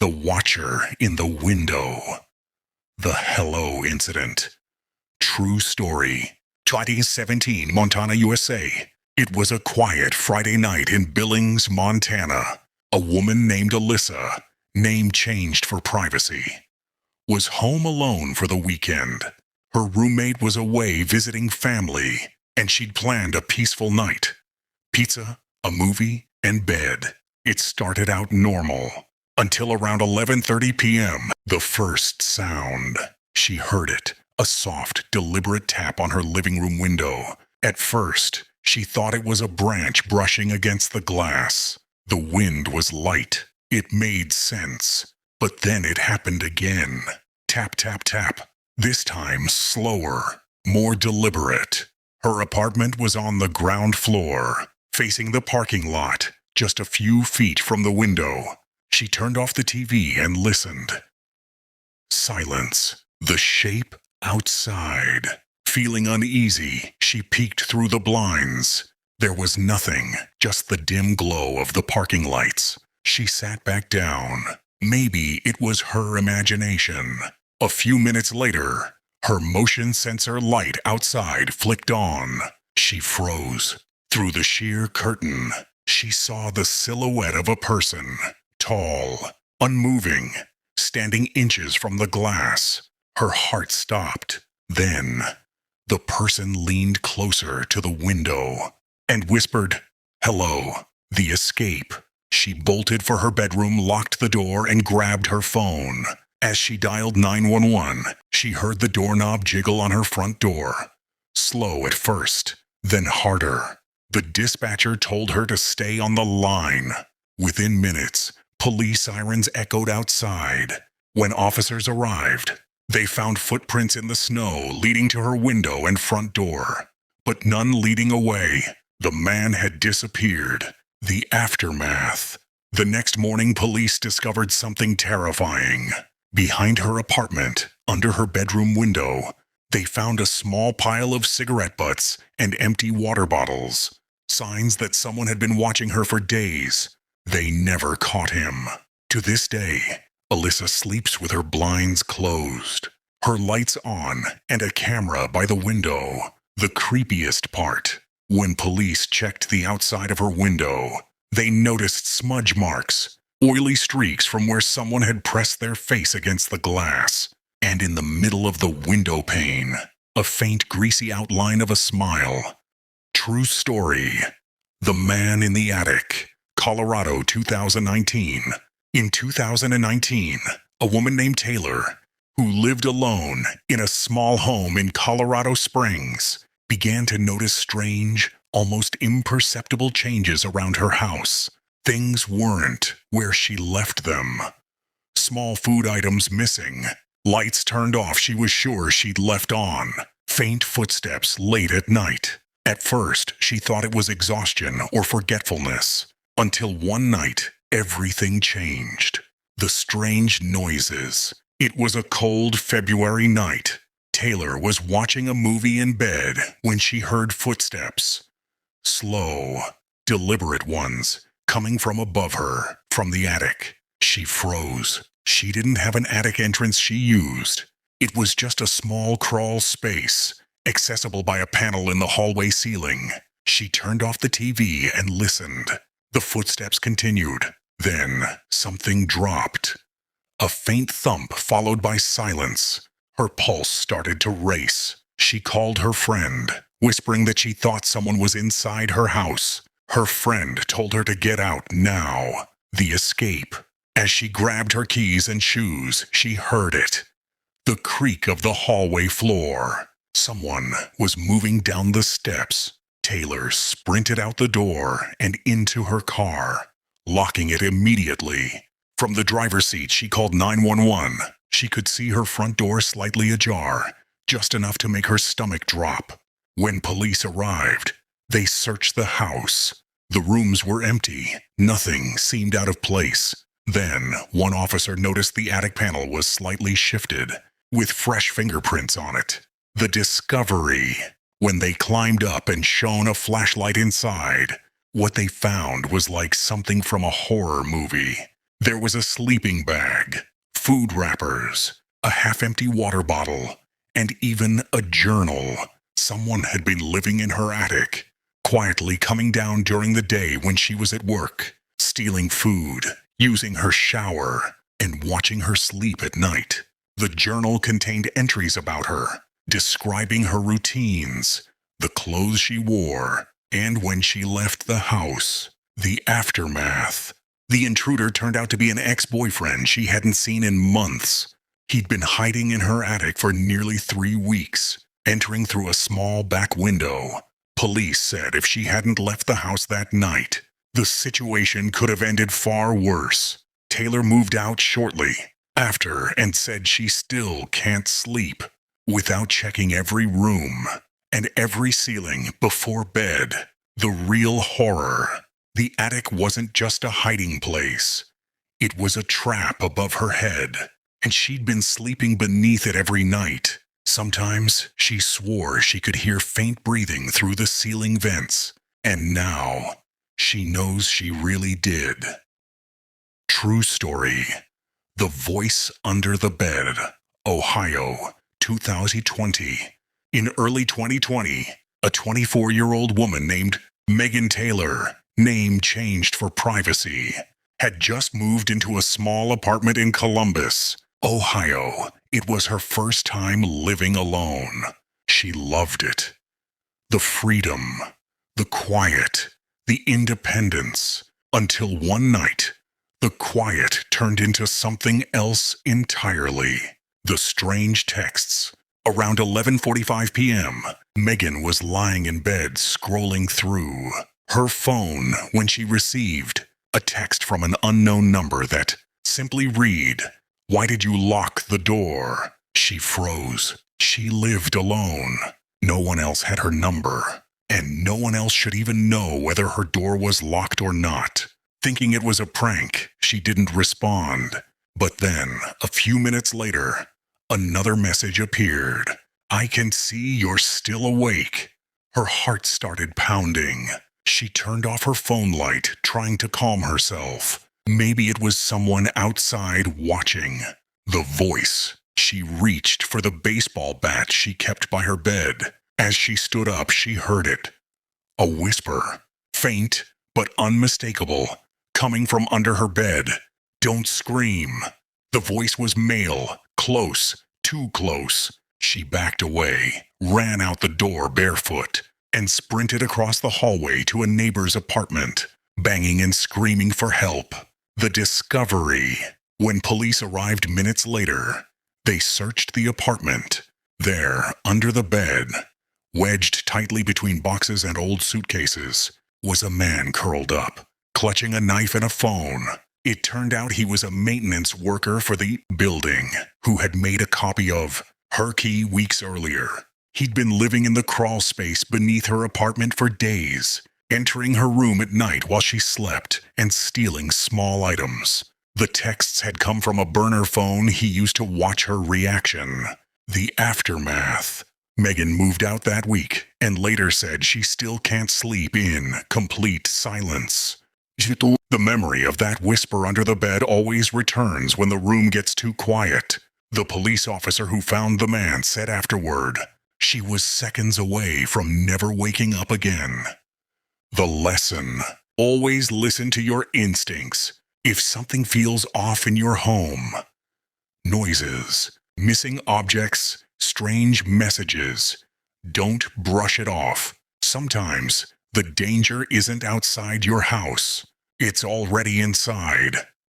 The Watcher in the Window. The Hello Incident. True story. 2017, Montana, USA. It was a quiet Friday night in Billings, Montana. A woman named Alyssa, name changed for privacy, was home alone for the weekend. Her roommate was away visiting family, and she'd planned a peaceful night. Pizza, a movie, and bed. It started out normal. Until around 11:30 p.m., the first sound. She heard it, a soft, deliberate tap on her living room window. At first, she thought it was a branch brushing against the glass. The wind was light. It made sense. But then it happened again. Tap, tap, tap. This time slower, more deliberate. Her apartment was on the ground floor, facing the parking lot, just a few feet from the window. She turned off the TV and listened. Silence. The shape outside. Feeling uneasy, she peeked through the blinds. There was nothing, just the dim glow of the parking lights. She sat back down. Maybe it was her imagination. A few minutes later, her motion sensor light outside flicked on. She froze. Through the sheer curtain, she saw the silhouette of a person. Tall, unmoving, standing inches from the glass. Her heart stopped. Then, the person leaned closer to the window and whispered, "Hello." The escape. She bolted for her bedroom, locked the door, and grabbed her phone. As she dialed 911, she heard the doorknob jiggle on her front door. Slow at first, then harder. The dispatcher told her to stay on the line. Within minutes, police sirens echoed outside. When officers arrived, they found footprints in the snow leading to her window and front door, but none leading away. The man had disappeared. The aftermath. The next morning, police discovered something terrifying. Behind her apartment, under her bedroom window, they found a small pile of cigarette butts and empty water bottles. Signs that someone had been watching her for days. They never caught him. To this day, Alyssa sleeps with her blinds closed, her lights on, and a camera by the window. The creepiest part. When police checked the outside of her window, they noticed smudge marks, oily streaks from where someone had pressed their face against the glass. And in the middle of the window pane, a faint greasy outline of a smile. True story. The Man in the Attic. Colorado, 2019. In 2019, a woman named Taylor, who lived alone in a small home in Colorado Springs, began to notice strange, almost imperceptible changes around her house. Things weren't where she left them. Small food items missing. Lights turned off she was sure she'd left on. Faint footsteps late at night. At first, she thought it was exhaustion or forgetfulness. Until one night, everything changed. The strange noises. It was a cold February night. Taylor was watching a movie in bed when she heard footsteps. Slow, deliberate ones, coming from above her, from the attic. She froze. She didn't have an attic entrance she used. It was just a small crawl space, accessible by a panel in the hallway ceiling. She turned off the TV and listened. The footsteps continued. Then, something dropped. A faint thump followed by silence. Her pulse started to race. She called her friend, whispering that she thought someone was inside her house. Her friend told her to get out now. The escape. As she grabbed her keys and shoes, she heard it. The creak of the hallway floor. Someone was moving down the steps. Taylor sprinted out the door and into her car, locking it immediately. From the driver's seat, she called 911. She could see her front door slightly ajar, just enough to make her stomach drop. When police arrived, they searched the house. The rooms were empty. Nothing seemed out of place. Then, one officer noticed the attic panel was slightly shifted, with fresh fingerprints on it. The discovery. When they climbed up and shone a flashlight inside, what they found was like something from a horror movie. There was a sleeping bag, food wrappers, a half-empty water bottle, and even a journal. Someone had been living in her attic, quietly coming down during the day when she was at work, stealing food, using her shower, and watching her sleep at night. The journal contained entries about her, describing her routines, the clothes she wore, and when she left the house. The aftermath. The intruder turned out to be an ex-boyfriend she hadn't seen in months. He'd been hiding in her attic for nearly 3 weeks, entering through a small back window. Police said if she hadn't left the house that night, the situation could have ended far worse. Taylor moved out shortly after and said she still can't sleep without checking every room and every ceiling before bed. The real horror. The attic wasn't just a hiding place. It was a trap above her head, and she'd been sleeping beneath it every night. Sometimes she swore she could hear faint breathing through the ceiling vents, and now she knows she really did. True story. The Voice Under the Bed, Ohio, 2020. In early 2020, a 24-year-old woman named Megan Taylor, name changed for privacy, had just moved into a small apartment in Columbus, Ohio. It was her first time living alone. She loved it. The freedom, the quiet, the independence, until one night, the quiet turned into something else entirely. The strange texts. Around 11:45 p.m., Megan was lying in bed scrolling through her phone when she received a text from an unknown number that simply read, "Why did you lock the door?" She froze. She lived alone. No one else had her number, and no one else should even know whether her door was locked or not. Thinking it was a prank, she didn't respond. But then, a few minutes later, another message appeared. "I can see you're still awake." Her heart started pounding. She turned off her phone light, trying to calm herself. Maybe it was someone outside watching. The voice. She reached for the baseball bat she kept by her bed. As she stood up, she heard it. A whisper, faint but unmistakable, coming from under her bed. "Don't scream." The voice was male, close, too close. She backed away, ran out the door barefoot, and sprinted across the hallway to a neighbor's apartment, banging and screaming for help. The discovery. When police arrived minutes later, they searched the apartment. There, under the bed, wedged tightly between boxes and old suitcases, was a man curled up, clutching a knife and a phone. It turned out he was a maintenance worker for the building who had made a copy of her key weeks earlier. He'd been living in the crawl space beneath her apartment for days, entering her room at night while she slept and stealing small items. The texts had come from a burner phone he used to watch her reaction. The aftermath. Megan moved out that week and later said she still can't sleep in complete silence. The memory of that whisper under the bed always returns when the room gets too quiet. The police officer who found the man said afterward, she was seconds away from never waking up again. The lesson. Always listen to your instincts. If something feels off in your home, noises, missing objects, strange messages, don't brush it off. Sometimes the danger isn't outside your house. It's already inside.